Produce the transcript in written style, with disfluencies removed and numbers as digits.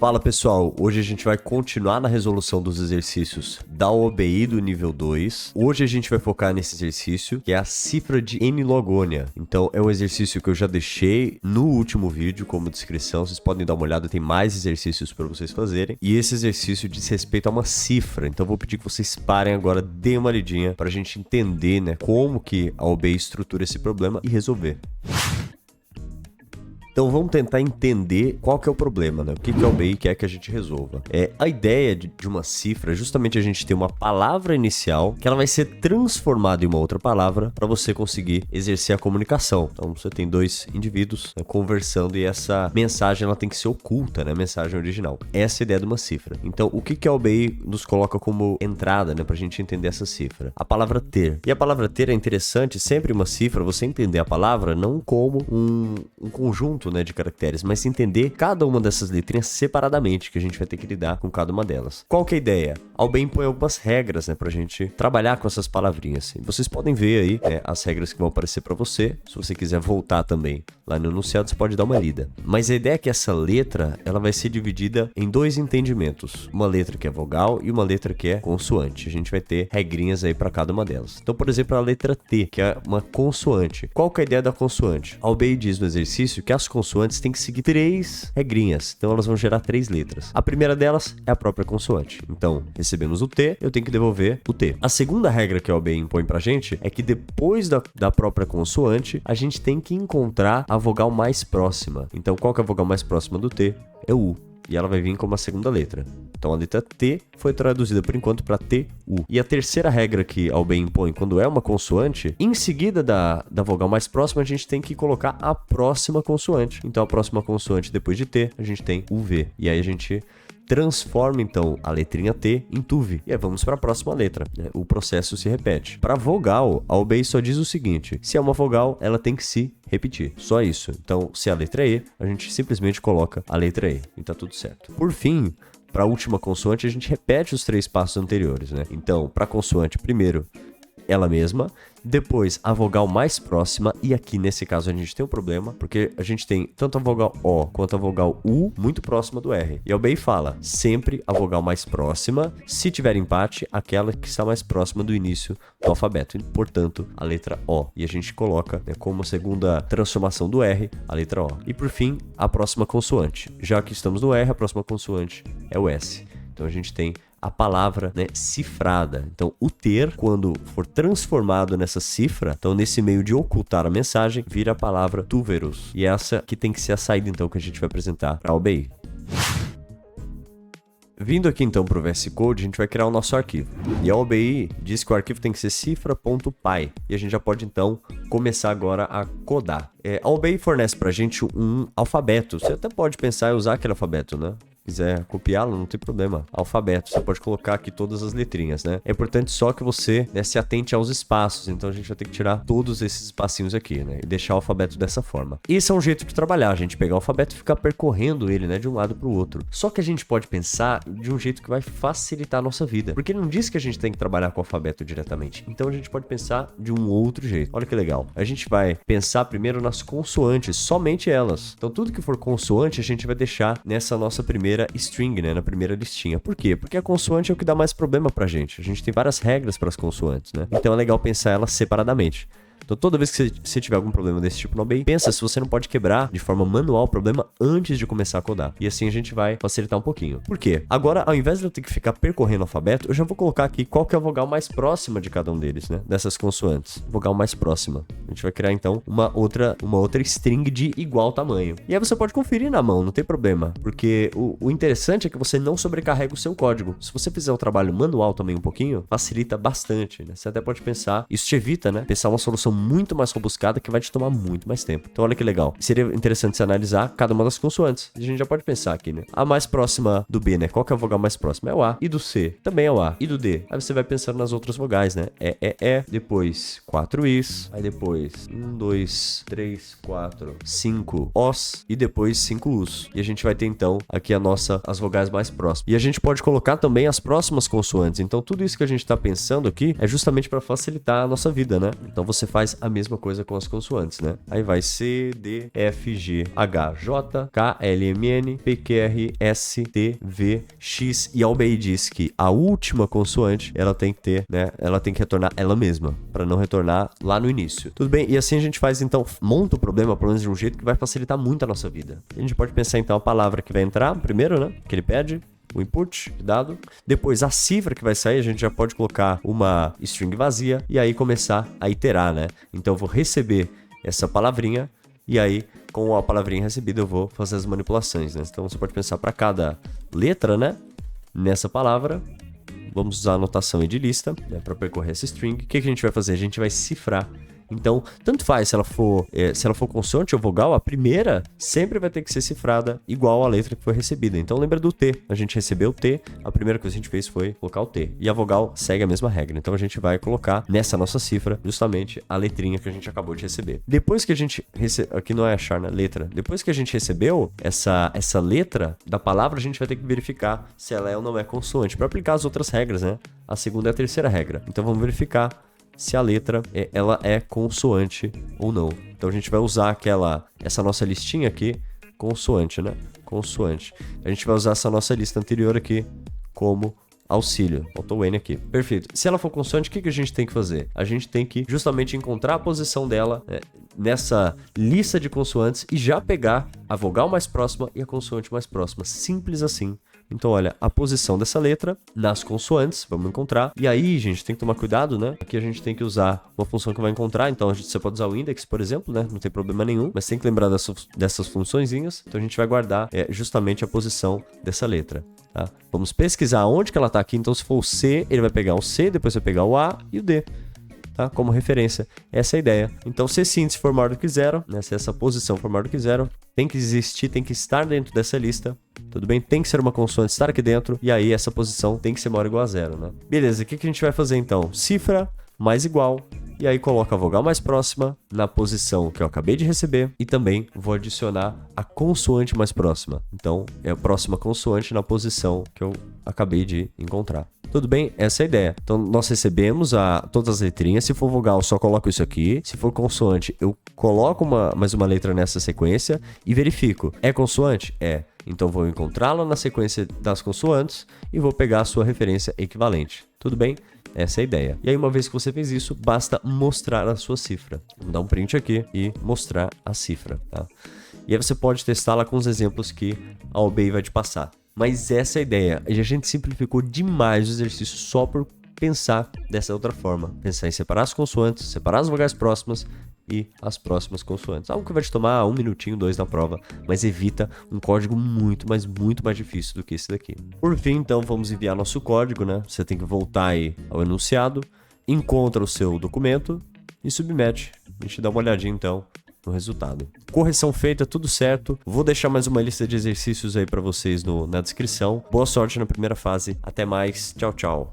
Fala pessoal, hoje a gente vai continuar na resolução dos exercícios da OBI do nível 2. Hoje a gente vai focar nesse exercício que é a cifra de n-logônia. Então é um exercício que eu já deixei no último vídeo como descrição, vocês podem dar uma olhada, tem mais exercícios para vocês fazerem. E esse exercício diz respeito a uma cifra, então eu vou pedir que vocês parem agora, deem uma lidinha para a gente entender, né, como que a OBI estrutura esse problema e resolver. Então vamos tentar entender qual que é o problema, né? O que a OBI quer que a gente resolva. A ideia de uma cifra é justamente a gente ter uma palavra inicial que ela vai ser transformada em uma outra palavra para você conseguir exercer a comunicação. Então você tem dois indivíduos, né, conversando e essa mensagem ela tem que ser oculta, né? A mensagem original. Essa é a ideia de uma cifra. Então o que a OBI nos coloca como entrada, né? Pra gente entender essa cifra? A palavra ter. E a palavra ter é interessante, sempre uma cifra, você entender a palavra não como um conjunto, né, de caracteres, mas entender cada uma dessas letrinhas separadamente, que a gente vai ter que lidar com cada uma delas. Qual que é a ideia? A OBI impõe algumas regras, né, pra gente trabalhar com essas palavrinhas. E vocês podem ver aí, né, as regras que vão aparecer pra você. Se você quiser voltar também lá no enunciado, você pode dar uma lida. Mas a ideia é que essa letra, ela vai ser dividida em dois entendimentos. Uma letra que é vogal e uma letra que é consoante. A gente vai ter regrinhas aí pra cada uma delas. Então, por exemplo, a letra T, que é uma consoante. Qual que é a ideia da consoante? A OBI diz no exercício que as consoantes têm que seguir três regrinhas, então elas vão gerar três letras. A primeira delas é a própria consoante. Então, recebemos o T, eu tenho que devolver o T. A segunda regra que a OBI impõe pra gente é que depois da própria consoante, a gente tem que encontrar a vogal mais próxima. Então, qual que é a vogal mais próxima do T? É o U. E ela vai vir como a segunda letra. Então a letra T foi traduzida por enquanto para TU. E a terceira regra que a OBI impõe quando é uma consoante, em seguida da vogal mais próxima, a gente tem que colocar a próxima consoante. Então a próxima consoante depois de T, a gente tem UV. E aí a gente transforma então a letrinha T em TUV. E aí vamos para a próxima letra, né? O processo se repete. Para vogal, a OBI só diz o seguinte: se é uma vogal, ela tem que se repetir. Só isso. Então, se é a letra E, a gente simplesmente coloca a letra E e tá tudo certo. Por fim, para a última consoante, a gente repete os três passos anteriores, né? Então, para a consoante, primeiro ela mesma, depois a vogal mais próxima, e aqui nesse caso a gente tem um problema, porque a gente tem tanto a vogal O quanto a vogal U muito próxima do R. E a OBI fala, sempre a vogal mais próxima, se tiver empate, aquela que está mais próxima do início do alfabeto, e, portanto, a letra O. E a gente coloca, né, como segunda transformação do R, a letra O. E por fim, a próxima consoante. Já que estamos no R, a próxima consoante é o S. Então a gente tem a palavra, né, cifrada. Então, o ter, quando for transformado nessa cifra, então nesse meio de ocultar a mensagem, vira a palavra túveros. E essa que tem que ser a saída, então, que a gente vai apresentar para a OBI. Vindo aqui então para o VS Code, a gente vai criar o nosso arquivo. E a OBI diz que o arquivo tem que ser cifra.py. E a gente já pode então começar agora a codar. A OBI fornece para a gente um alfabeto. Você até pode pensar em usar aquele alfabeto, né? Quiser copiá-lo, não tem problema. Alfabeto, você pode colocar aqui todas as letrinhas, né? É importante só que você, né, se atente aos espaços. Então a gente vai ter que tirar todos esses espacinhos aqui, né? E deixar o alfabeto dessa forma. Esse é um jeito de trabalhar, a gente pegar o alfabeto e ficar percorrendo ele, né, de um lado para o outro. Só que a gente pode pensar de um jeito que vai facilitar a nossa vida. Porque não diz que a gente tem que trabalhar com o alfabeto diretamente. Então a gente pode pensar de um outro jeito. Olha que legal. A gente vai pensar primeiro nas consoantes, somente elas. Então tudo que for consoante, a gente vai deixar nessa nossa primeira string, né, na primeira listinha. Por quê? Porque a consoante é o que dá mais problema pra gente. A gente tem várias regras para as consoantes, né? Então é legal pensar elas separadamente. Então toda vez que você tiver algum problema desse tipo no OBI, pensa se você não pode quebrar de forma manual o problema antes de começar a codar. E assim a gente vai facilitar um pouquinho. Por quê? Agora, ao invés de eu ter que ficar percorrendo o alfabeto, eu já vou colocar aqui qual que é a vogal mais próxima de cada um deles, né? Dessas consoantes. Vogal mais próxima. A gente vai criar então uma outra string de igual tamanho. E aí você pode conferir na mão, não tem problema. Porque o interessante é que você não sobrecarrega o seu código. Se você fizer o trabalho manual também um pouquinho, facilita bastante, né? Você até pode pensar, isso te evita, né? Pensar uma solução muito mais robuscada que vai te tomar muito mais tempo. Então olha que legal. Seria interessante se analisar cada uma das consoantes. A gente já pode pensar aqui, né? A mais próxima do B, né? Qual que é a vogal mais próxima? É o A. E do C? Também é o A. E do D? Aí você vai pensando nas outras vogais, né? Depois 4 Is. Aí depois 1, 2, 3, 4, 5 Os. E depois 5 Us. E a gente vai ter então aqui as vogais mais próximas. E a gente pode colocar também as próximas consoantes. Então tudo isso que a gente tá pensando aqui é justamente para facilitar a nossa vida, né? Então você faz faz a mesma coisa com as consoantes, né? Aí vai C, D, F, G, H, J, K, L, M, N, P, Q, R, S, T, V, X. E a OBEY diz que a última consoante, ela tem que ter, né? Ela tem que retornar ela mesma, para não retornar lá no início. Tudo bem? E assim a gente faz, então, monta o problema, pelo menos de um jeito que vai facilitar muito a nossa vida. A gente pode pensar, então, a palavra que vai entrar primeiro, né? Que ele pede. O input dado, depois a cifra que vai sair, a gente já pode colocar uma string vazia e aí começar a iterar, né? Então eu vou receber essa palavrinha e aí com a palavrinha recebida eu vou fazer as manipulações, né? Então você pode pensar para cada letra, né? Nessa palavra, vamos usar a notação de lista, né? Para percorrer essa string. O que a gente vai fazer? A gente vai cifrar. Então, tanto faz se ela for consoante ou vogal, a primeira sempre vai ter que ser cifrada igual à letra que foi recebida. Então, lembra do T. A gente recebeu o T, a primeira coisa que a gente fez foi colocar o T. E a vogal segue a mesma regra. Então, a gente vai colocar nessa nossa cifra justamente a letrinha que a gente acabou de receber. Depois que a gente aqui não é achar, né? Letra. Depois que a gente recebeu essa letra da palavra, a gente vai ter que verificar se ela é ou não é consoante para aplicar as outras regras, né? A segunda e a terceira regra. Então, vamos verificar se a letra ela é consoante ou não. Então a gente vai usar essa nossa listinha aqui, consoante, né? Consoante. A gente vai usar essa nossa lista anterior aqui como auxílio. Faltou o N aqui. Perfeito. Se ela for consoante, o que a gente tem que fazer? A gente tem que justamente encontrar a posição dela nessa lista de consoantes e já pegar a vogal mais próxima e a consoante mais próxima. Simples assim. Então, olha, a posição dessa letra nas consoantes, vamos encontrar. E aí, gente, tem que tomar cuidado, né? Aqui a gente tem que usar uma função que vai encontrar. Então, você pode usar o index, por exemplo, né? Não tem problema nenhum. Mas tem que lembrar dessas funçõezinhas. Então, a gente vai guardar justamente a posição dessa letra, tá? Vamos pesquisar onde que ela tá aqui. Então, se for o C, ele vai pegar o C, depois vai pegar o A e o D. Tá? Como referência, essa é a ideia. Então, se esse índice for maior do que zero, né? Se essa posição for maior do que zero, tem que existir, tem que estar dentro dessa lista, tudo bem? Tem que ser uma consoante, estar aqui dentro, e aí essa posição tem que ser maior ou igual a zero, né? Beleza, o que a gente vai fazer então? Cifra mais igual, e aí coloca a vogal mais próxima na posição que eu acabei de receber, e também vou adicionar a consoante mais próxima. Então, é a próxima consoante na posição que eu acabei de encontrar. Tudo bem? Essa é a ideia. Então, nós recebemos todas as letrinhas. Se for vogal, só coloco isso aqui. Se for consoante, eu coloco mais uma letra nessa sequência e verifico. É consoante? É. Então, vou encontrá-la na sequência das consoantes e vou pegar a sua referência equivalente. Tudo bem? Essa é a ideia. E aí, uma vez que você fez isso, basta mostrar a sua cifra. Vamos dar um print aqui e mostrar a cifra, tá? E aí você pode testá-la com os exemplos que a OBEY vai te passar. Mas essa é a ideia. E a gente simplificou demais o exercício só por pensar dessa outra forma. Pensar em separar as consoantes, separar as vogais próximas e as próximas consoantes. Algo que vai te tomar 1 minutinho, 2 na prova, mas evita um código muito mais difícil do que esse daqui. Por fim, então, vamos enviar nosso código, né? Você tem que voltar aí ao enunciado, encontra o seu documento e submete. A gente dá uma olhadinha, então, no resultado. Correção feita, tudo certo. Vou deixar mais uma lista de exercícios aí para vocês na descrição. Boa sorte na primeira fase. Até mais. Tchau, tchau.